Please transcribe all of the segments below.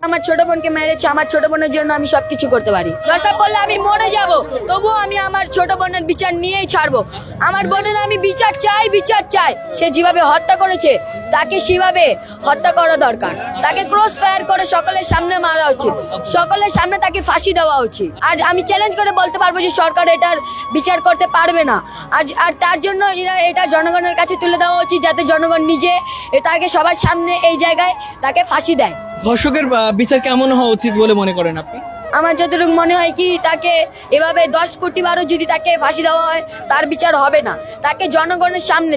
আমার ছোট বোনকে মেরেছে, আমার ছোট বোনের জন্য আমি সবকিছু করতে পারি। দরকার পড়লে আমি মরে যাব, তবুও আমি আমার ছোট বোনের বিচার নিয়েই ছাড়বো। আমার বোনের আমি বিচার চাই, বিচার চাই। সে যেভাবে হত্যা করেছে তাকে সেভাবে হত্যা করা দরকার। তাকে ক্রস ফায়ার করে সকলের সামনে মারা উচিত, সকলের সামনে তাকে ফাঁসি দেওয়া উচিত। আর আমি চ্যালেঞ্জ করে বলতে পারবো যে সরকার এটার বিচার করতে পারবে না। আর তার জন্য এটা জনগণের কাছে তুলে দেওয়া উচিত, যাতে জনগণ নিজে তাকে সবার সামনে এই জায়গায় তাকে ফাঁসি দেয়। ধর্ষকের বিচার কেমন হওয়া উচিত বলে মনে করেন আপনি? আমার যতটুকু মনে হয় কি, তাকে এভাবে 10 কোটি বারও যদি তাকে ফাঁসি দেওয়া হয় তার বিচার হবে না। তাকে জনগণের সামনে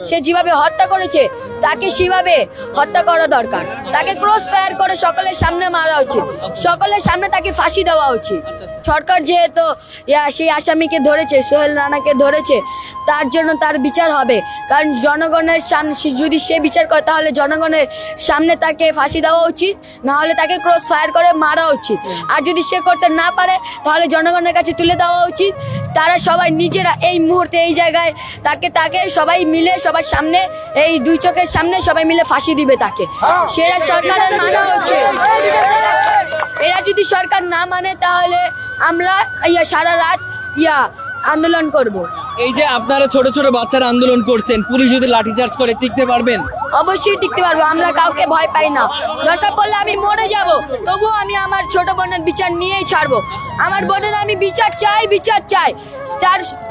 সে যেভাবে হত্যা করেছে তাকে সেভাবে হত্যা করা দরকার। তাকে ক্রস ফায়ার করে সকলের সামনে মারা উচিত, সকলের সামনে তাকে ফাঁসি দেওয়া উচিত। সরকার যেহেতু সেই আসামিকে ধরেছে, সোহেল রানাকে ধরেছে, তার জন্য তার বিচার হবে। কারণ জনগণের সামনে যদি সে বিচার করে তাহলে জনগণের সামনে তাকে ফাঁসি দেওয়া উচিত, না হলে তাকে ক্রস ফায়ার করে মারা উচিত। আর যদি সে করতে না পারে তাহলে জনগণের কাছে তুলে দেওয়া উচিত। তারা সবাই নিজেরা এই মুহূর্তে এই জায়গায় তাকে সবাই মিলে সবার সামনে, এই দুই চোখের সামনে সবাই মিলে ফাঁসি দিবে তাকে। সেটা সরকারের মানা উচিত। এরা যদি সরকার না মানে তাহলে আমরা সারা রাত আন্দোলন করব। এই যে আপনারা ছোট ছোট বাচ্চারা আন্দোলন করছেন, পুলিশ যদি লাঠিচার্জ করে টিকতে পারবেন? অবশ্যই টিকতে পারবো, আমরা কাউকে ভয় পাই না। দরকার পড়লে আমি মরে যাব, তবুও আমি আমার ছোট বোনের বিচার নিয়েই ছাড়বো। আমার বোনের আমি বিচার চাই, বিচার চাই।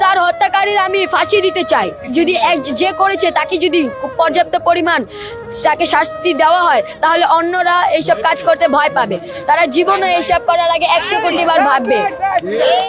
তার হত্যাকারীর আমি ফাঁসি দিতে চাই। যদি যে করেছে তাকে যদি পর্যাপ্ত পরিমাণ তাকে শাস্তি দেওয়া হয় তাহলে অন্যরা এইসব কাজ করতে ভয় পাবে। তারা জীবনে এইসব করার আগে 100 কোটি বার ভাববে।